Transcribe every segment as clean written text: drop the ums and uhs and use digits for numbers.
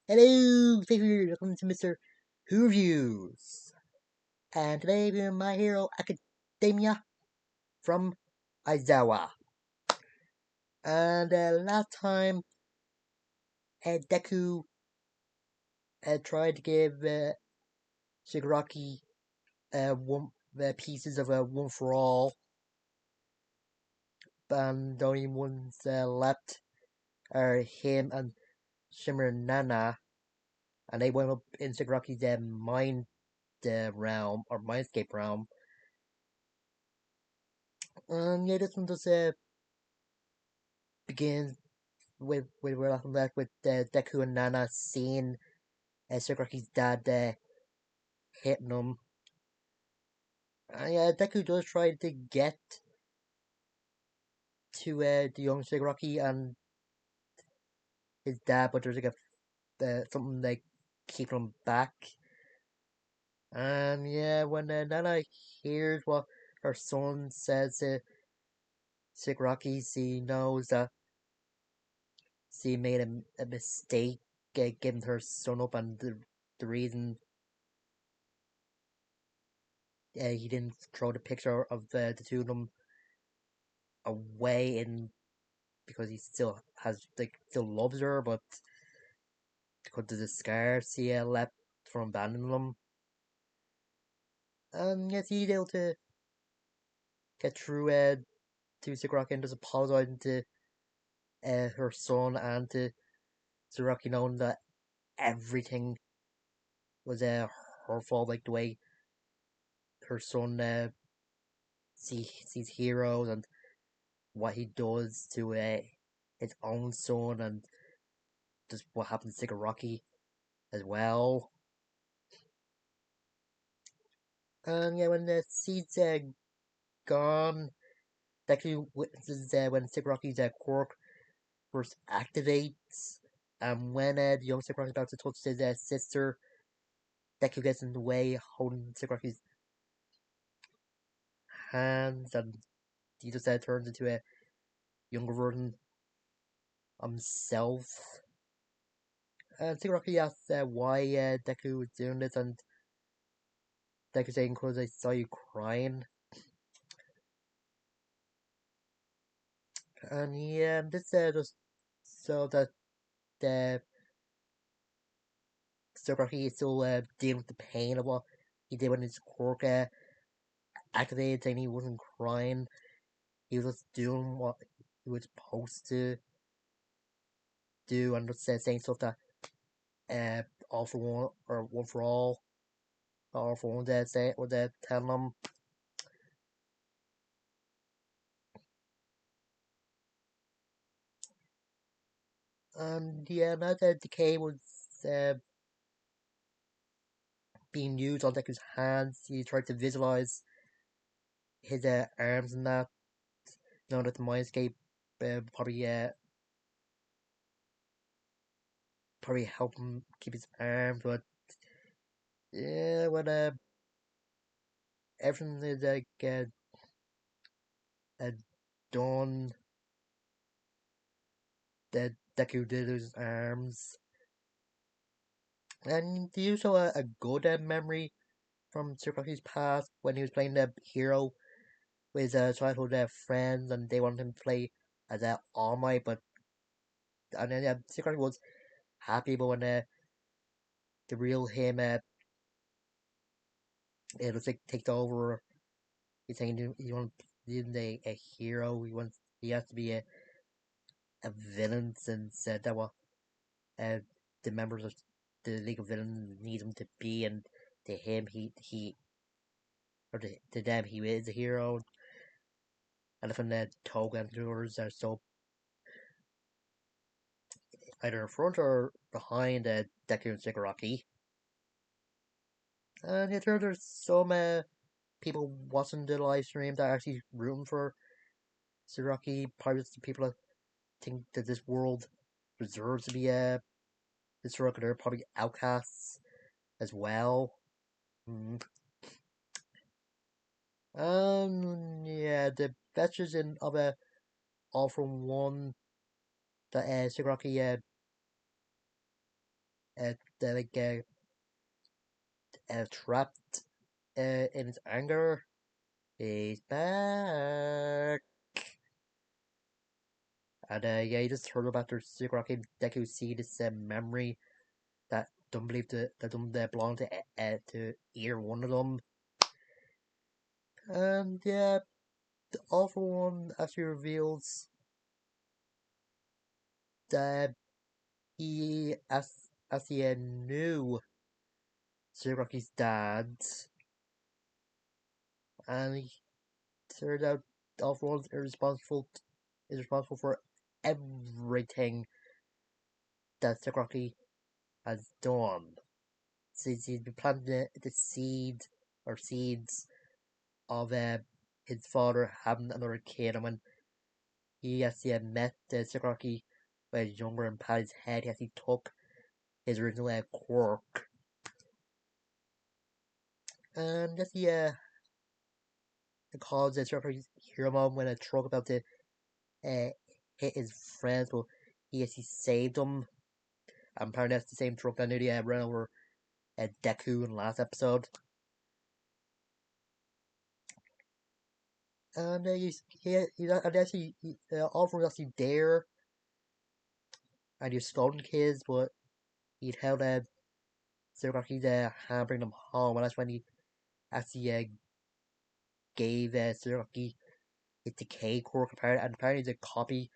Hello, favor, welcome to Mr. Who Reviews. And today we're My Hero Academia from Aizawa. And last time, Deku tried to give Shigaraki pieces of One for All, and the only ones left are him and Shimmer and Nana, and they went up in Shigaraki's mind realm, or mindscape realm. And yeah, this one just begins with we're left with Deku and Nana seeing Sagaraki's dad hitting him. Yeah, Deku does try to get to the young Sagaraki and his dad, but there's like something like keeping him back. And yeah, when Nana hears what her son says to Sagaraki, she knows that she made a mistake giving her son up, and the reason he didn't throw the picture of the two of them away in because he still has still loves her, but because of the scars he left from abandoning them. And yes, he's able to get through to Sakuraki and just apologizing to her son and to Sakuraki, knowing that everything was her fault, like the way her son sees heroes and what he does to his own son, and just what happened to Sakuraki as well. And yeah, when the seeds gone, actually witnesses when Sigaraki's quirk first activates. When the young Sigaraki is about to touch his sister, Deku gets in the way, holding Sigaraki's hands, and he just turns into a younger version of himself. And Sigaraki asks why Deku is doing this, and Deku saying, "Because I saw you crying." And yeah, this just so that uh, Sigaraki is still dealing with the pain of what he did when his quirk activated, and he wasn't crying. He was just doing what he was supposed to do, and just saying stuff that all for one or one for all for one that say or that telling him. And yeah, now that decay was uh, being used on his hands, he tried to visualize his arms and that. Know that the mindscape probably probably help him keep his arms, but yeah, when everything is uh, done, that Deku did his arms. And do you show a good memory from Sukaraki's past when he was playing the hero with his childhood friends, and they wanted him to play as All Might, but and then Sukaraki was happy, but when the real him it was like takes over, he's saying he wants isn't a hero. He has to be a villain, since that what uh, the members of the League of Villains need him to be, and to him he or to them he is a hero. And if the Toga and Tours are so either in front or behind Deku and Shigaraki. And yet there's some people watching the live stream that are actually rooting for Shigaraki. Probably the people that think that this world deserves to be destroyed. They're probably outcasts as well. Mm. Yeah, the veterans in of a All From One that Shigaraki they're like trapped in his anger. He's back. And yeah, you just heard about their secret rocket that you see this memory that don't believe that don't belong to either one of them. And yeah, the awful one actually reveals that as he knew Shiraki's dad, and he turned out the awful one is responsible for everything that Shiraki has done. Since he's been planting the seeds of his father having another kid, and when he actually met Shiraki when he was younger and pat his head, he actually took his original quirk. And just calls Shiraki hero mom when a truck about to uh, hit his friends, but he actually saved them. And apparently that's the same truck that nearly ran over Deku in the last episode. And and actually Alfred was actually there, and he was scolding kids, but he'd held Siraki's hand, bring them home, and that's when he actually gave Siraki his decay quirk, and apparently it's a copy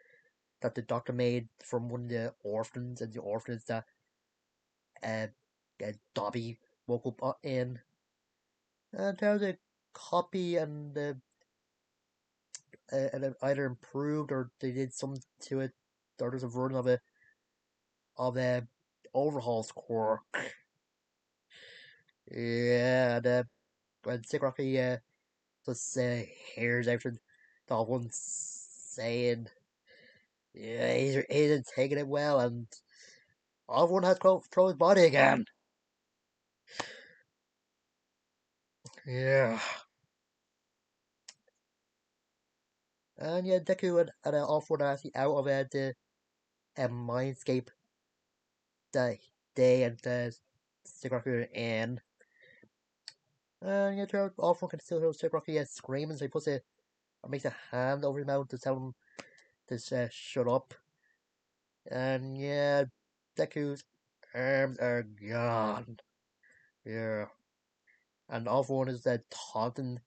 that the doctor made from one of the orphans, and the orphans that uh, Dobby woke up in. And there's a copy, and it either improved or they did something to it, or there's a version of Overhaul's quirk. Yeah, when Sigraki just hears everything the one saying, yeah, he isn't taking it well, and everyone has to throw his body again. Yeah. And yeah, Deku and Offroad are actually out of the mindscape that they and Sigraki are in. And yeah, Offroad can still hear Sigraki screaming, so he puts makes a hand over his mouth to tell him to shut up. And yeah, Deku's arms are gone. Yeah. And all for one is taunting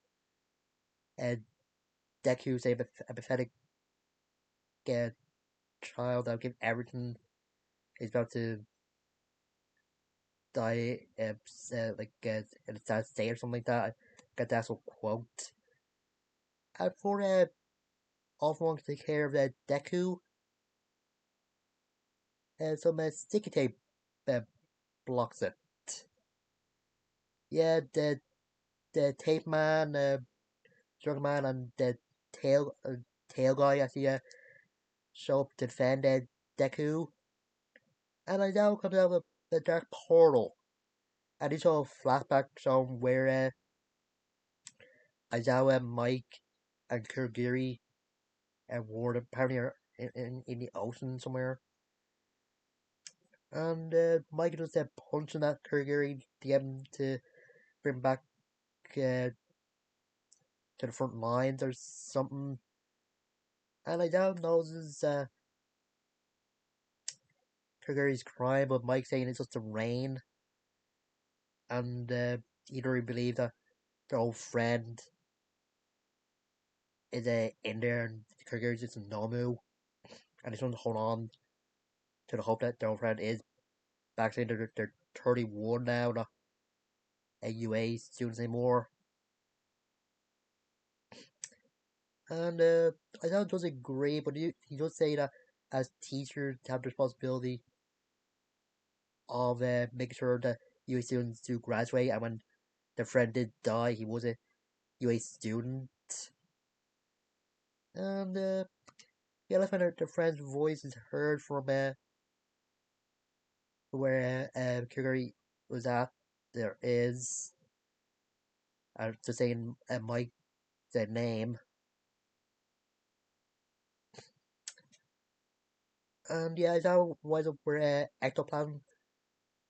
uh, Deku's a pathetic uh, child that'll give everything. He's about to die like in a sad state or something like that. I got the actual quote. And for all for one to take care of Deku, some sticky tape uh, blocks it. Yeah, the tape man, Sugar Man, and the tail guy actually show up to defend Deku. And Aizawa comes out of the dark portal. And you saw a flashback showing where Aizawa, Mike, and Kurogiri and Ward apparently are in the ocean somewhere. And Mike just punching at Kurogiri to get him to bring back to the front lines or something. And Aizawa knows his Kurogiri's crying, but Mike saying it's just the rain. And either he believe that their old friend is in there and Kurogiri's just a Nomu. And they just want to hold on to the hope that their old friend is back saying they're 31 now, not AUA students anymore. And I don't does agree, but he does say that as teachers have the responsibility of making sure that UA students do graduate, and when their friend did die, he was a UA student. And yeah, that's when their friend's voice is heard from where Kuguri was at. There is, just saying Mike's name. And yeah, is that why we're ectoplasm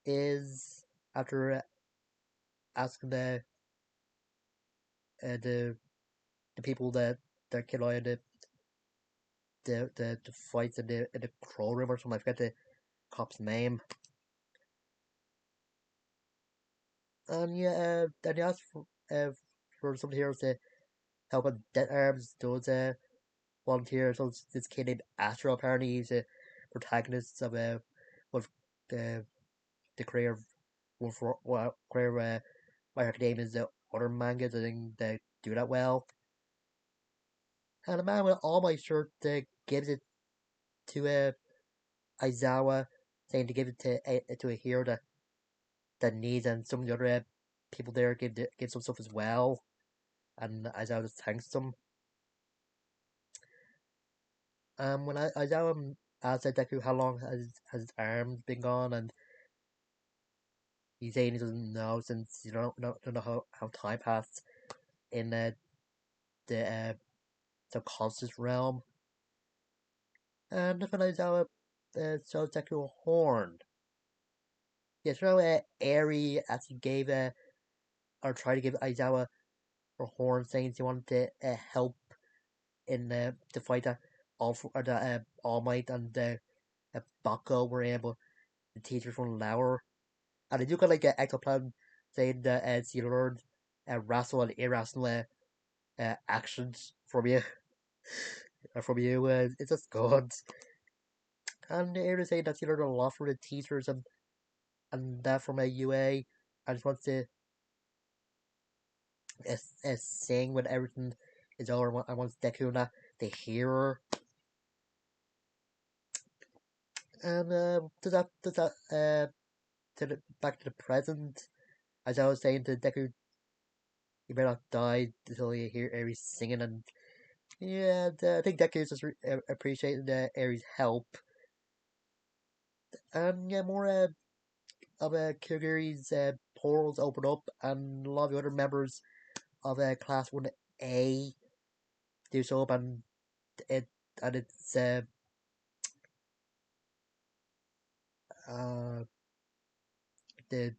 is after asking the people that kill all the fights in the Crow River or something. I forget the cop's name. And yeah, then he asked for some heroes to help with Dead Arms. Those volunteers. So this kid named Astro. Apparently, he's a protagonist of one of the career one for career My Academia's other mangas. I think they do that well. And the man with all my shirt gives it to Aizawa, saying to give it to a hero that needs, and some of the other people there give some stuff as well. And Aizawa just thanks them. When Aizawa asked Deku how long has his arms been gone, and he's saying he doesn't know since you don't know how time passed in the subconscious realm. And when Aizawa shows Deku a horn, yeah, so Eri actually gave or tried to give Aizawa a horn, saying he wanted to help in the fight that All Might and Bako were able to teach her from Lauer. And I do got like an ectoplasm saying that she learned rational and irrational actions from you. It's just good. And Eri saying that she learned a lot from the teachers and that from a UA. I just want to sing when everything is over. I want Dekuna to hear her. And does that back to the present? As I was saying to Deku, you better not die until you hear Aries singing. And yeah, I think Deku is just appreciating Aries' help. And yeah, more of Kaguri's portals open up, and a lot of the other members of Class 1A do so up, it and it's uh the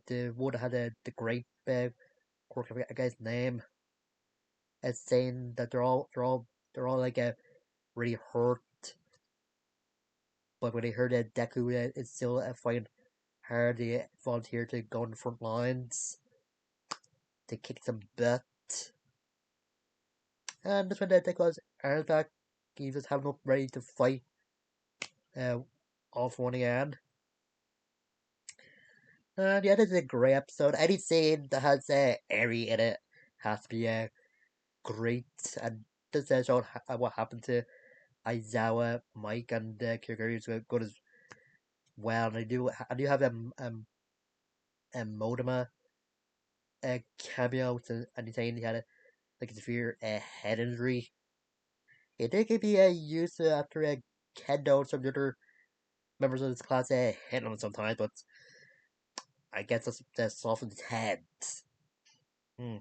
the one that had the great quirk, I forget the guy's name. It's saying that they're all like really hurt, but when they heard that Deku is still fighting hard, they volunteered to go in the front lines to kick some butt. And that's when Deku was arms back. He was having up ready to fight uh, all for one again. And yeah, this is a great episode. Any scene that has Eri in it has to be great. And this showed what happened to Aizawa, Mike, and Kaguri is good as well. And I do have a Modema cameo, and he's saying he had like a severe head injury. It did get be used after Kendo and some of the other members of this class hit him sometimes, but I guess that's softened his head. Hmm.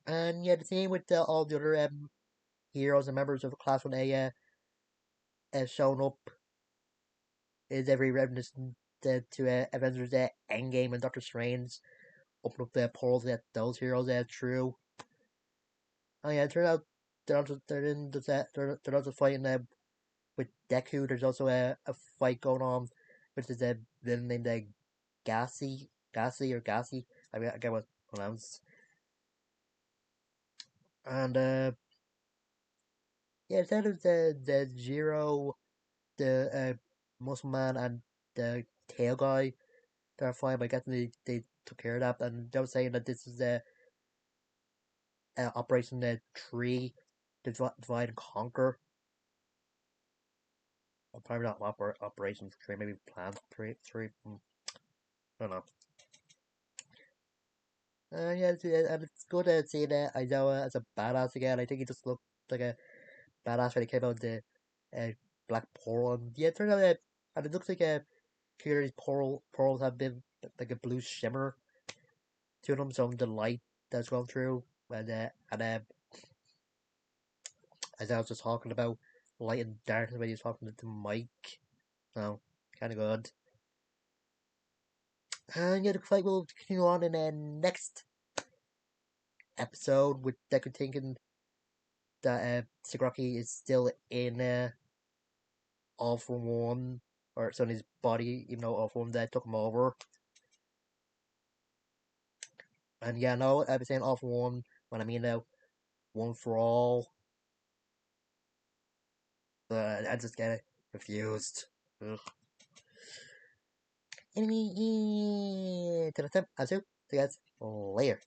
And yeah, the same with all the other heroes and members of Class 1A showing up is every reminiscent to Avengers Endgame and Doctor Strange open up the portals that those heroes through. Oh yeah, it turned out they're not just fighting with Deku. There's also a fight going on, which is a villain named Gassy. I mean, I get what it's pronounced. And yeah, instead of the Zero, the Muscle Man, and the Tail Guy, they're fine. But I guess they took care of that, and they were saying that this is Operation Tree, Divide and Conquer. Or probably not Operation Tree, maybe Plan Tree. I don't know. Yeah, and it's good seeing Aizawa as a badass again. I think he just looked like a badass when he came out of the uh, Black Pearl. And yeah, it turns out and it looks like Kiri's pearls have been like a blue shimmer to them, so the light that's going through. And as I was just talking about light and darkness when he was talking to Mike. So, kind of good. And yeah, the fight will continue on in the next episode with Deku thinking that Sakuragi is still in All for One, or it's on his body, even though All for One that took him over. And yeah, no, I've been saying All for One when I mean now One for All. I just get confused. Ugh. Anyway, to the tip, I'll see you guys later.